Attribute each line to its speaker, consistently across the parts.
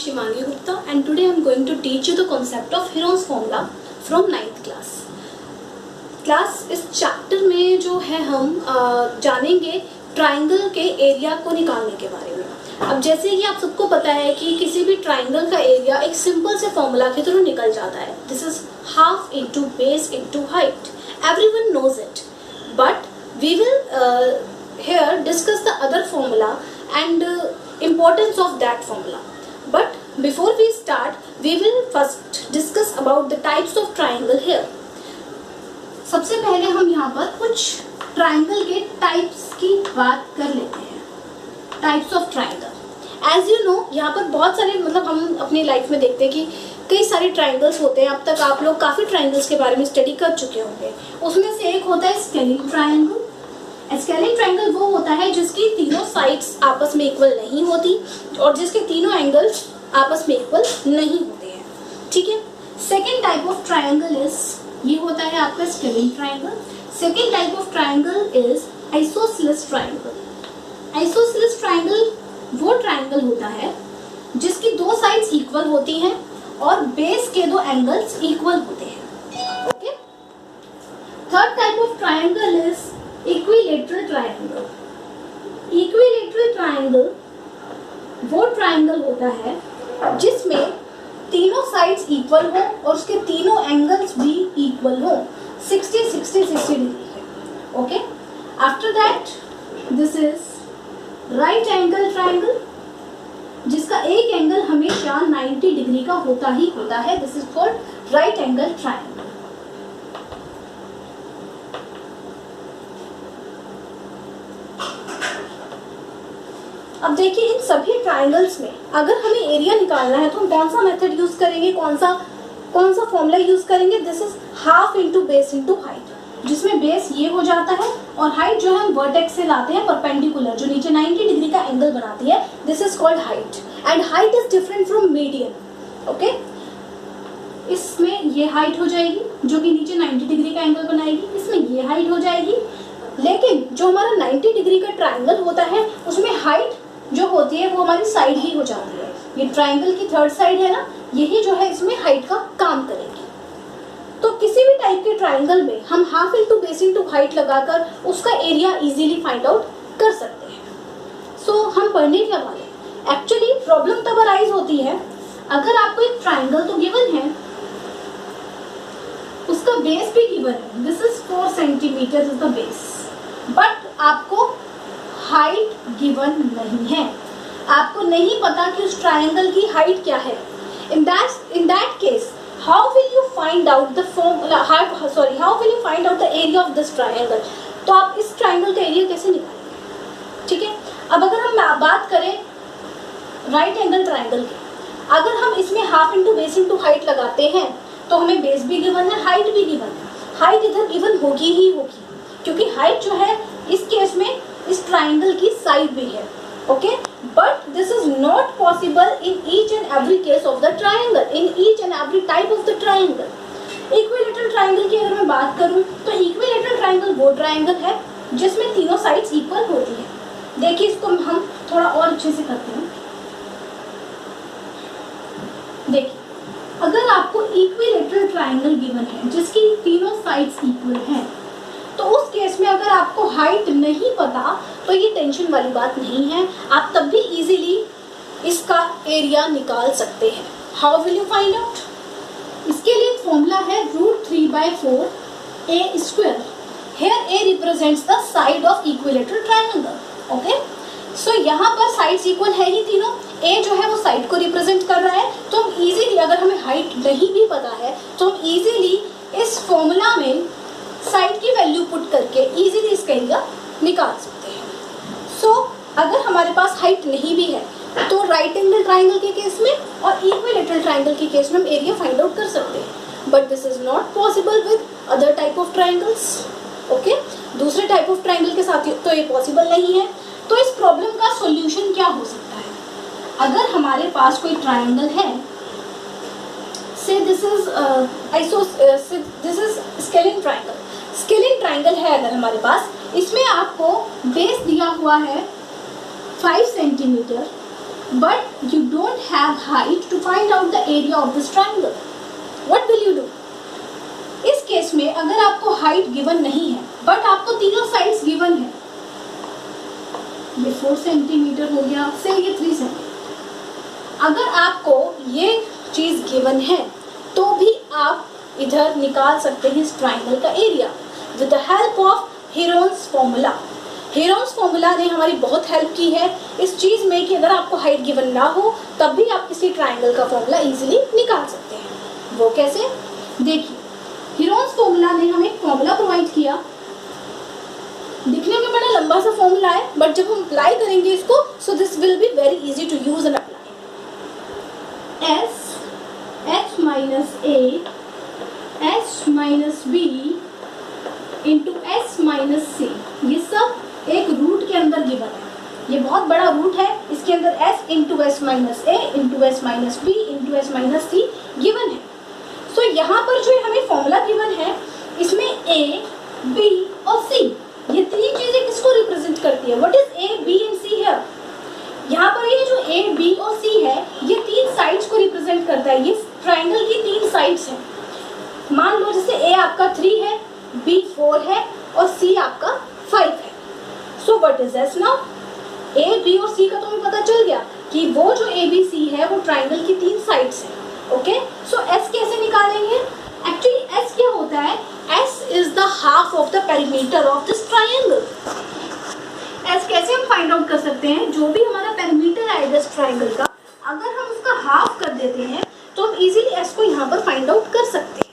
Speaker 1: Shimangi Gupta and today I am going to teach you the concept of Heron's formula from 9th class. Class इस chapter में जो है हम जानेंगे triangle के एरिया को निकालने के बारे में। अब जैसे कि आप सबको पता है कि किसी भी ट्राइंगल का एरिया एक सिंपल से फॉर्मूला के थ्रू निकल जाता है। This is half into base into height. Everyone knows it, but we will here discuss the other formula and importance of that formula. But before we start, we will first discuss about the types of triangle here. सबसे पहले हम यहाँ पर कुछ triangle के types की बात कर लेते हैं। Types of triangle, as you know, यहाँ पर बहुत सारे हम अपनी लाइफ में देखते हैं कि कई सारे ट्राइंगल्स होते हैं। अब तक आप लोग काफ़ी ट्राइंगल्स के बारे में स्टडी कर चुके होंगे। उसमें से एक होता है स्केलिंग ट्राइंगल। स्केलिंग ट्राइंगल वो होता है जिसकी तीनों साइड्स आपस में इक्वल नहीं होती और जिसके तीनों एंगल्स आपस में इक्वल नहीं होते हैं। ठीक है। Second type of triangle is, ये होता है आपका scaling triangle. Second type of triangle is isosceles triangle. Isosceles triangle वो ट्राइंगल होता है जिसकी दो साइड्स इक्वल होती हैं और बेस के दो एंगल्स इक्वल होते हैं। Okay. Third type of triangle is equilateral triangle. Equilateral triangle वो ट्राइंगल होता है जिसमें तीनों साइड्स इक्वल हो और उसके तीनों एंगल्स भी इक्वल हो, 60-60-60 degree. Okay. After that this is right angle triangle, जिसका एक एंगल हमेशा 90 डिग्री का होता ही होता है। This is called right angle triangle. अब देखिए, इन सभी ट्राइंगल्स में अगर हमें एरिया निकालना है तो हम कौन सा मेथड यूज करेंगे, कौन सा फॉर्मूला यूज करेंगे। This is half into base into height, जिसमें बेस ये हो जाता है और हाइट जो है हम वर्टेक्स से लाते हैं परपेंडिकुलर, जो नीचे 90 डिग्री का एंगल बनाती है। This is called height and height is different from median. Okay. इसमें ये हाइट हो जाएगी जो कि नीचे 90 डिग्री का एंगल बनाएगी, इसमें ये हाइट हो जाएगी। लेकिन जो हमारा 90 डिग्री का ट्राइंगल होता है उसमें हाइट जो होती है वो हमारी साइड ही हो जाती है। ये ट्राइंगल की थर्ड साइड है ना, यही जो है इसमें हाइट का काम करेगी। तो किसी भी टाइप के ट्राइंगल में हम half into base into height लगाकर उसका एरिया इजीली फाइंड आउट कर सकते हैं। सो हम पढ़ने क्या वाले, एक्चुअली प्रॉब्लम तब अराइज होती है अगर आपको एक ट्राइंगल तो गिवन है, उसका बेस भी गिवन है। This is 4 centimetre is the base, but आपको हाइट गिवन नहीं है। आपको नहीं पता कि उस ट्राइंगल की हाइट क्या है। In that case how will you find out the area of this triangle. तो आप इस ट्राइंगल का एरिया कैसे निकालेंगे। ठीक है। अब अगर हम बात करें राइट एंगल ट्राइंगल की, अगर हम इसमें half into base into height लगाते हैं तो हमें बेस भी गिवन है, हाइट भी गिवन है। हाइट इधर गिवन होगी ही होगी, क्योंकि हाइट जो है इस केस में इस ट्राइंगल की साइड भी है। Okay. But this is not possible in each and every case of the triangle, in each and every type of the triangle. Equilateral triangle की अगर मैं बात करूं तो इक्विलेटरल ट्राइंगल वो ट्राइंगल है जिसमें तीनों साइड्स इक्वल होती है। देखिए, इसको हम थोड़ा और अच्छे से करते हैं। देखिए, अगर आपको इक्विलेटरल ट्राइंगल गिवन है जिसकी तीनों साइड्स इक्वल हैं, तो उस केस में अगर आपको हाइट नहीं पता तो ये टेंशन वाली बात नहीं है, आप तब भी इजीली इसका एरिया निकाल सकते हैं। How will you find out. इसके लिए एक फॉर्मूला है √3/4 a square. Here a represents the side of equilateral triangle. Okay. So यहाँ पर साइड्स इक्वल है ही तीनों, a जो है वो साइड को रिप्रेजेंट कर रहा है। तो हम इजीली, अगर हमें हाइट नहीं भी पता है तो हम इजीली इस फॉर्मूला में साइड की वैल्यू पुट करके इजीली इसका एरिया निकाल सकते हैं। सो अगर हमारे पास हाइट नहीं भी है तो राइट एंगल ट्राइंगल के केस में और इक्विलेटरल ट्राइंगल के केस में हम एरिया फाइंड आउट कर सकते हैं, but this is not possible with other type of triangles. Okay. दूसरे टाइप ऑफ ट्राइंगल के साथ तो ये पॉसिबल नहीं है। तो इस प्रॉब्लम का सॉल्यूशन क्या हो सकता है। अगर हमारे पास कोई ट्राइंगल है, से this is scaling triangle. Scaling triangle है अगर हमारे पास, इसमें आपको बेस दिया हुआ है 5 centimetre but you don't have height to find out the area of this triangle. What will you do? इस केस में अगर आपको हाइट गिवन नहीं है बट आपको तीनों साइड्स गिवन है, ये 4 सेंटीमीटर हो गया, से ये 3 सेंटीमीटर, अगर आपको ये चीज गिवन है तो भी आप इधर निकाल सकते हैं इस ट्राइंगल का area with the help of Heron's formula. Heron's formula ने हमारी बहुत हेल्प की है इस चीज में कि अगर आपको हाइट गिवन ना हो तब भी आप किसी ट्राइंगल का फॉर्मूला इजीली निकाल सकते हैं। वो कैसे? देखिए, हेरोन्स फॉर्मूला ने हमें एक फॉर्मूला प्रोवाइड किया, दिखने में बड़ा लंबा सा फॉर्मूला है बट जब हम अप्लाई करेंगे इसको, so this will be very easy to use and apply. H minus A H minus B into S minus C, ये सब एक रूट के अंदर गिवन है। ये बहुत बड़ा रूट है, इसके अंदर s into S minus A into S minus B into S minus C given है। सो यहाँ पर जो हमें फॉर्मूला गिवन है इसमें a, b और c, ये तीन चीजें किसको रिप्रेजेंट करती है? What is a, b and c है? यहाँ पर ये जो a, b और c है ये तीन साइड्स को रिप्रेजेंट करता है। ये ट्राइंगल की तीन साइड्स हैं। मान लो जैसे a आपका 3 है, b 4 है और c आपका 5 है। So what is s now? a, b और c का तुम्हें पता चल गया कि वो जो a, b, c है वो ट्राइंगल की तीन साइड्स हैं। ओके, सो s कैसे निकालेंगे? एक्चुअली s क्या होता है? s is the half of the perimeter of this triangle. s कैसे हम फाइंड आउट कर सकते हैं? जो भी हमारा पेरीमीटर है इस ट्राइंगल का, अगर हम उसका हाफ कर देते हैं तो हम इजीली s को यहाँ पर फाइंड आउट कर सकते हैं।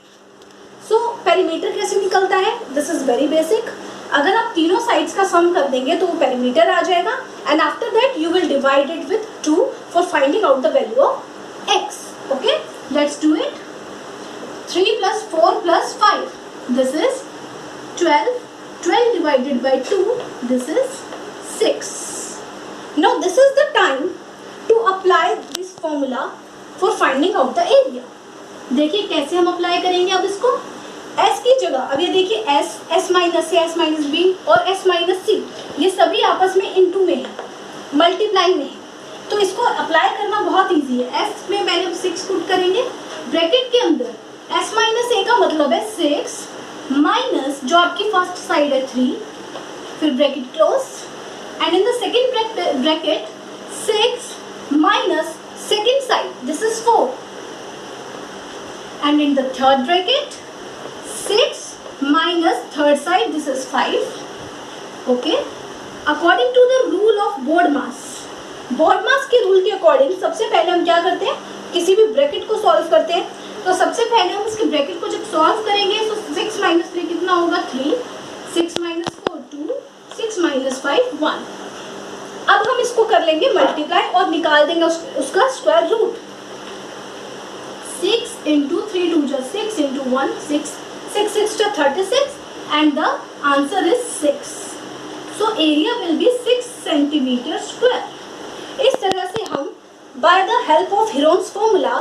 Speaker 1: सो पेरीमीटर कैसे निकलता है? This is very basic. अगर आप तीनों साइड्स का सम कर देंगे तो वो पेरीमीटर आ जाएगा and after that you will divide it with 2 for finding out the value of x। Okay, let's do it. 3 plus 4 plus 5, this is 12. 12 divided by 2, this is 6. Now this is the time to apply this formula for finding out the area. देखिए कैसे हम apply करेंगे अब इसको। s की जगह अब ये देखिए s माइनस है, s माइनस बी और s माइनस सी, ये सभी आपस में इनटू में है, मल्टीप्लाई में है, तो इसको अप्लाई करना बहुत इजी है। s में पहले हम 6 पुट करेंगे, ब्रैकेट के अंदर s माइनस ए का मतलब है 6 माइनस जो आपकी फर्स्ट साइड है 3, फिर bracket close and in the second bracket 6 minus second side, this is 4 and in the third bracket 6 minus third side, this is 5. Okay, according to the rule of BODMAS के rule के according सबसे पहले हम क्या करते हैं? किसी भी ब्रैकेट को सॉल्व करते हैं। तो सबसे पहले हम इसके ब्रैकेट को जब सॉल्व करेंगे तो 6 माइनस 3 कितना होगा? 3, 6 माइनस 4 2, 6 माइनस 5 1। अब हम इसको कर लेंगे मल्टीप्लाई और निकाल देंगे उसका square root. 6 into 3 2 just 6 into 1 6, 6 6 to 36 and the answer is 6. So area will be 6 centimeter square. इस तरह से हम by the help of Heron's formula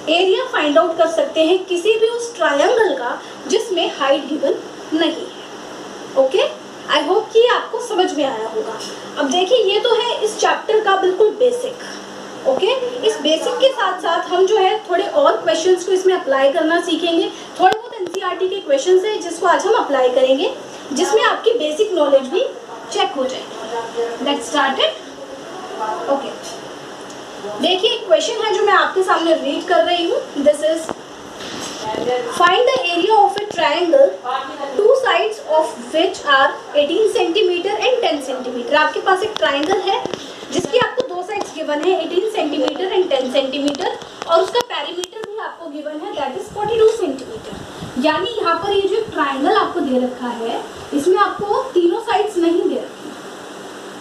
Speaker 1: area find out कर सकते हैं किसी भी उस ट्रायंगल का जिसमें हाइट गिवन नहीं है। ओके, आई होप कि आपको समझ में आया होगा। अब देखिए ये तो है इस चैप्टर का बिल्कुल बेसिक। ओके, इस बेसिक के साथ साथ हम जो है थोड़े और क्वेश्चंस को इसमें अप्लाई करना सीखेंगे। थोड़े बहुत एनसीईआरटी के क्वेश्चंस हैं जिसको आज हम अप्लाई करेंगे, जिसमें आपकी बेसिक नॉलेज भी चेक हो जाएगी। Let's start it. ओके, देखिए एक क्वेश्चन है जो मैं आपके सामने रीड कर रही हूँ। This is find the area of a triangle two sides of which are 18 centimetre and 10 centimetre. आपके पास एक ट्रायंगल है जिसकी आपको दो साइड्स गिवन है, 18 सेंटीमीटर एंड 10 सेंटीमीटर, और उसका पेरीमीटर भी आपको गिवन है, दैट इज 42 सेंटीमीटर। यानी यहाँ पर ये जो ट्रायंगल आपको दे रखा है इसमें आपको तीनों साइड्स नहीं दे रखी,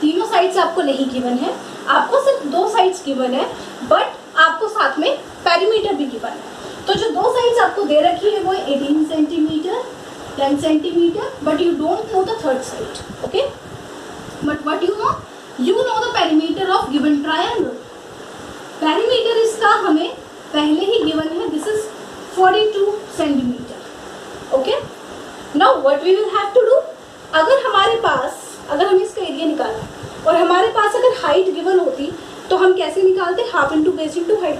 Speaker 1: तीनों साइड्स आपको नहीं गिवन है, आपको सिर्फ दो साइड्स गिवन है, बट आपको साथ में पेरीमीटर भी गिवन है। तो जो दो साइड्स आपको दे रखी है वो 18 centimetre 10 centimetre, but you don't know the third side. Okay, but what you know the perimeter of given triangle. Perimeter इसका हमें पहले ही given है, this is 42 centimeter. Okay, now what we will have to do, अगर हमारे पास, अगर हमें इसका area निकालना और हमारे पास अगर हाइट गिवन होती तो हम कैसे निकालते, half into base into height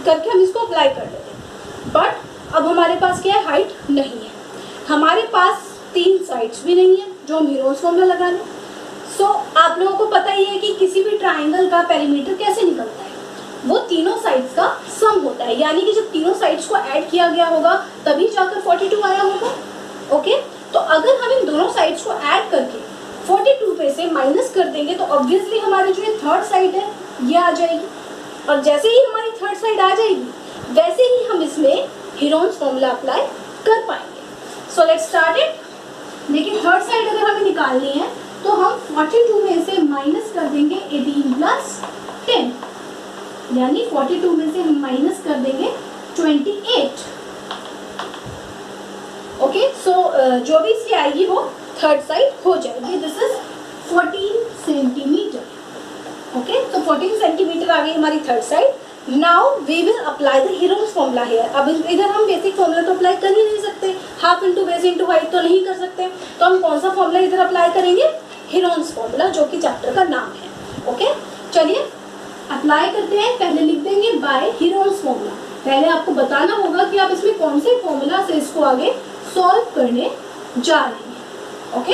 Speaker 1: करके हम इसको अप्लाई कर लेते। बट अब हमारे पास क्या है, हाइट नहीं है, हमारे पास 3 साइड्स भी नहीं है जो हम हीरोन्स फॉर्मूला लगा लें। सो आप लोगों को पता ही है कि किसी भी ट्राइंगल का पेरीमीटर कैसे निकलता है, वो तीनों साइड्स का सम होता है, यानी कि जब तीनों साइड्स को ऐड किया गया होगा तभी जाकर 42 आया होगा। ओके, तो अगर हम इन दोनों साइड्स को ऐड करके 42 में से माइनस कर देंगे तो ऑब्वियसली हमारी जो ये थर्ड साइड है ये आ जाएगी, और जैसे ही हमारी थर्ड साइड आ जाएगी वैसे ही हम इसमें हीरोन्स फॉर्मूला अप्लाई कर पाएंगे। So let's start it. देखिए थर्ड साइड अगर हमें निकालनी है तो हम 42 में से माइनस कर देंगे 18 प्लस 10, यानी 42 में से हम माइनस कर देंगे 28। ओके, सो जो भी इसकी आएगी वो थर्ड साइड हो जाएगी। This is 14 centimetre. ओके, तो 14 सेंटीमीटर आ गई हमारी third side. Now we will apply the Heron's formula here. अब इधर हम बेसिक फॉर्मूला तो अप्लाई कर ही नहीं सकते, half into base into height तो नहीं कर सकते, तो हम कौन सा फॉर्मूला इधर अप्लाई करेंगे, हीरोन्स फॉर्मूला, जो कि चैप्टर का नाम है। ओके, चलिए अप्लाई करते हैं। पहले लिख देंगे बाय हीरोन्स फॉर्मूला। पहले आपको बताना होगा कि आप इसमें कौन से फॉर्मूला से इसको आगे सॉल्व करने जा रहे हैं। ओके,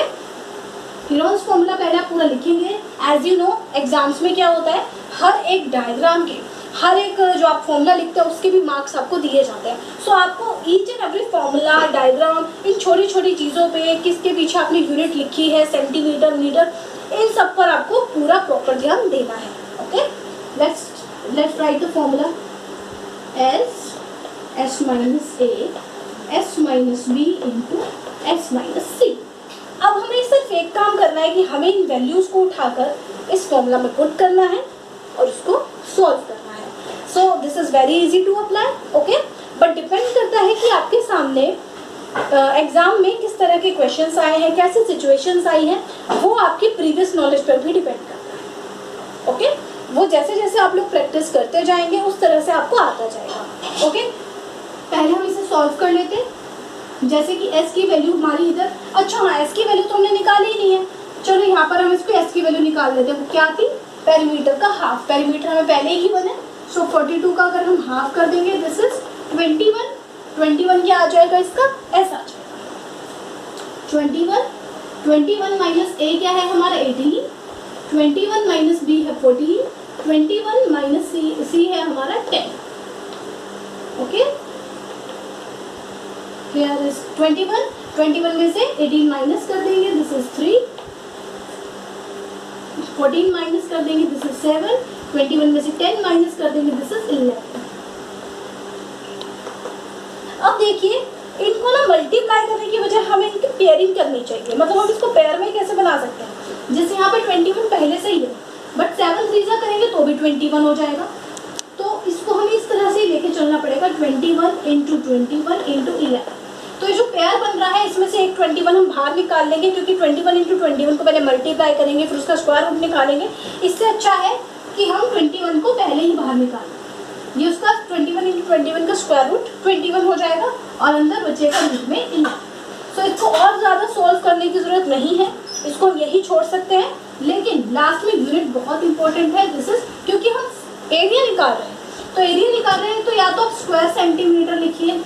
Speaker 1: हीरोन्स फॉर्मूला पहले आप पूरा लिखेंगे। एज यू नो एग्जाम्स में क्या होता है, हर एक डायग्राम के, हर एक जो आप फॉर्मूला लिखते हैं उसके भी मार्क्स आपको दिए जाते हैं। सो आपको each and every formula, diagram, इन छोटी छोटी चीज़ों पे, किसके पीछे आपने यूनिट लिखी है, सेंटीमीटर, मीटर, इन सब पर आपको पूरा प्रॉपर ध्यान देना है। Okay, let's write the formula s minus a s minus b into s minus c। अब हमें सिर्फ एक काम करना है कि हमें इन वैल्यूज को उठाकर इस फॉर्मूला में पुट करना है और उसको सॉल्व करना है। So this is very easy to apply. Okay, but depend करता है कि आपके सामने एग्जाम में किस तरह के क्वेश्चंस आए हैं, कैसी सिचुएशंस आई हैं, वो आपकी प्रीवियस नॉलेज पर भी डिपेंड करता है। ओके, वो जैसे जैसे आप लोग प्रैक्टिस करते जाएंगे उस तरह से आपको आता जाएगा। ओके, पहले हम इसे सॉल्व कर लेते हैं। जैसे कि s की वैल्यू हमारी इधर, अच्छा हाँ s की वैल्यू तो हमने निकाली ही नहीं है, चलो यहाँ पर हम इसको s की वैल्यू निकाल लेते हैं। वो क्या थी, पेरीमीटर का हाफ, पेरीमीटर हमें पहले ही बने। सो 42 का अगर हम हाफ कर देंगे दिस इज 21। 21 क्या आ जाएगा, इसका s आ जाएगा 21 माइनस a क्या है हमारा 18, 21 माइनस b है 14, 21 माइनस c है हमारा 10। ओके, हियर इज 21 में से 18 माइनस कर देंगे दिस इज 3, 14 माइनस कर देंगे दिस इज 7, 21 में से 10 माइनस कर देंगे दिस इज 11। अब देखिए इनको ना मल्टीप्लाई करने की बजाय हमें इनकी पेयरिंग करनी चाहिए। मतलब हम इसको पेयर में कैसे बना सकते हैं, जैसे यहाँ पे 21 पहले से ही है बट 7 3 करेंगे तो भी 21 हो जाएगा। तो इसको हमें इस तरह से ही लेके चलना पड़ेगा, 21 इंटू 21 इंटू 11। तो ये जो पेयर बन रहा है इसमें से एक 21 हम बाहर निकाल लेंगे, क्योंकि 21 इंटू 21 को पहले मल्टीप्लाई करेंगे फिर उसका स्क्वायर रूट निकालेंगे। इससे अच्छा है कि हम 21 को पहले ही बाहर निकालें, ये उसका 21 इंटू 21 का स्क्वायर रूट 21 हो जाएगा और अंदर बचेगा रूट में 11। सो इसको और ज़्यादा सॉल्व करने की ज़रूरत नहीं है, इसको हम यही छोड़ सकते हैं। लेकिन लास्ट में यूनिट बहुत इंपॉर्टेंट है, दिस इज, क्योंकि हम एरिया निकाल रहे हैं। तो एरिया निकाल रहे हैं तो या तो आप स्क्वायर सेंटीमीटर लिखिए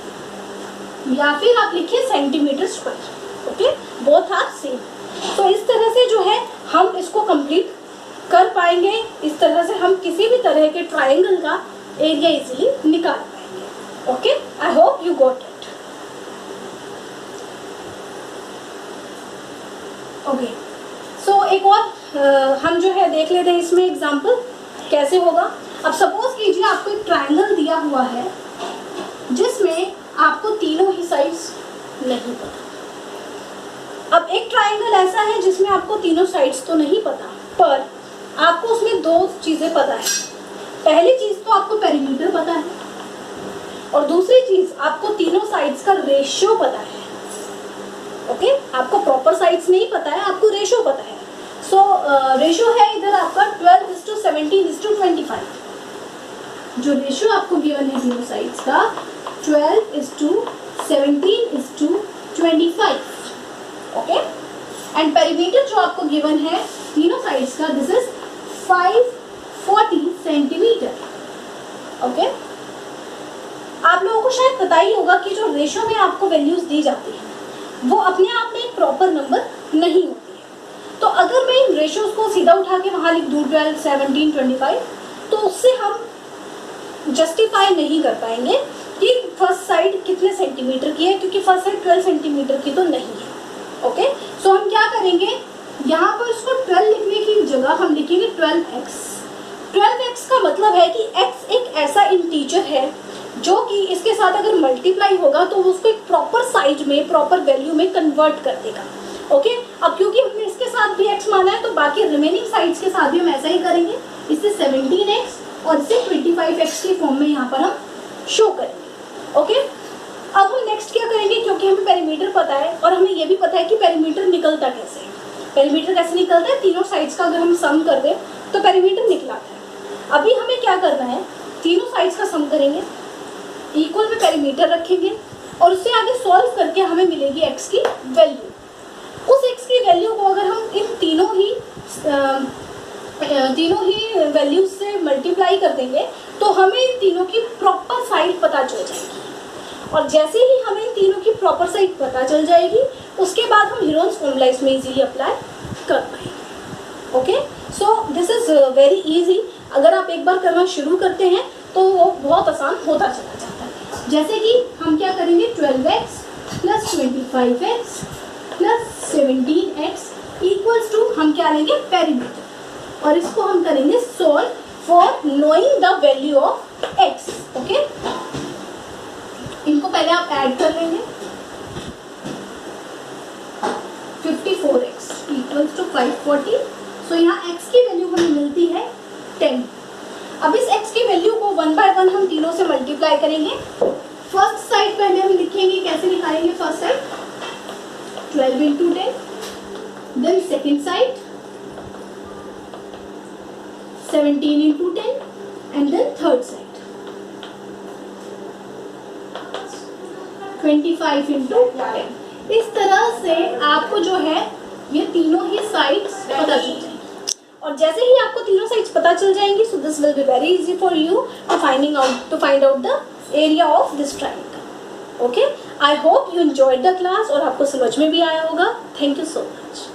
Speaker 1: या फिर आप लिखिए centimetre square. Okay, both are same. तो इस तरह से जो है हम इसको कंप्लीट कर पाएंगे। इस तरह से हम किसी भी तरह के ट्राइंगल का एरिया इजीली निकाल पाएंगे। Okay, I hope you got it. Okay, so एक और हम जो है देख लेते हैं इसमें एग्जांपल कैसे होगा। अब सपोज कीजिए आपको एक ट्राइंगल दिया हुआ है जिसमें आपको तीनों ही साइड्स नहीं पता। अब एक ट्राइंगल ऐसा है जिसमें आपको तीनों साइड्स तो नहीं पता, पर आपको उसमें दो चीज़ें पता है। पहली चीज़ तो आपको पेरीमीटर पता है और दूसरी चीज़ आपको तीनों साइड्स का रेशियो पता है। ओके, आपको प्रॉपर साइड्स नहीं पता है, आपको रेशियो पता है। सो रेशियो है इधर आपका 12:17:25। जो रेशियो आपको गिवन है तीनों साइड्स का 12:17:25। ओके, एंड पेरीमीटर जो आपको गिवन है तीनों साइड्स का दिस इज 5 40 सेंटीमीटर। ओके, आप लोगों को शायद पता ही होगा कि जो रेशो में आपको वैल्यूज दी जाती है वो अपने आप में एक प्रॉपर नंबर नहीं होती है। तो अगर मैं इन रेशोज को सीधा उठा के वहाँ लिख दूँ 12, 17, 25, तो उससे हम जस्टिफाई नहीं कर पाएंगे कि फर्स्ट साइड कितने सेंटीमीटर की है, क्योंकि फर्स्ट साइड 12 सेंटीमीटर की तो नहीं है। ओके, सो हम क्या करेंगे, यहाँ पर इसको 12 लिखने की जगह हम लिखेंगे 12x। 12x का मतलब है कि x एक ऐसा इंटीजर है जो कि इसके साथ अगर मल्टीप्लाई होगा तो वो उसको एक प्रॉपर साइज में, प्रॉपर वैल्यू में कन्वर्ट कर देगा। ओके, अब क्योंकि हमने इसके साथ भी x माना है तो बाकी रिमेनिंग साइड्स के साथ भी हम ऐसा ही करेंगे। इससे 17x और इसे 25x के फॉर्म में यहाँ पर हम शो करेंगे। ओके, अब हम नेक्स्ट क्या करेंगे, क्योंकि हमें पेरीमीटर पता है और हमें ये भी पता है कि पेरीमीटर निकलता कैसे है। पेरीमीटर कैसे निकलता है, तीनों साइड्स का अगर हम सम कर दें तो पेरीमीटर निकलाता है। अभी हमें क्या करना है, तीनों साइड्स का सम करेंगे, इक्वल में पेरीमीटर रखेंगे और उससे आगे सॉल्व करके हमें मिलेगी x की वैल्यू। उस x की वैल्यू को अगर हम इन तीनों ही वैल्यूज से मल्टीप्लाई कर देंगे तो हमें इन तीनों की प्रॉपर साइड पता चल जाएगी। और जैसे ही हमें इन तीनों की प्रॉपर साइड पता चल जाएगी उसके बाद हम हीरोन्स फॉर्मूला इसमें इजीली अप्लाई कर पाएंगे। Okay, so this is very easy. अगर आप एक बार करना शुरू करते हैं तो वो बहुत आसान होता चला जाता है। जैसे कि हम क्या करेंगे, 12x plus 25x plus 17x equals to हम क्या लेंगे, पेरीमीटर, और इसको हम करेंगे solve for knowing the value of x। Okay, इनको पहले आप ऐड कर लेंगे। 54x equals to 540। सो यहाँ x की वैल्यू हमें मिलती है 10। अब इस x की वैल्यू को 1 बाय 1 हम तीनों से मल्टीप्लाई करेंगे। फर्स्ट साइड पहले हम लिखेंगे, कैसे निकालेंगे first side, 12 into 10, then second side 17 into 10 and then third side 25 into 10। इस तरह से आपको जो है ये तीनों ही साइड्स पता चल जाएंगी। और जैसे ही आपको तीनों साइड्स पता चल जाएंगी, so this will be very easy for you to find out the area of this triangle. Okay, I hope you enjoyed the class और आपको समझ में भी आया होगा। Thank you so much.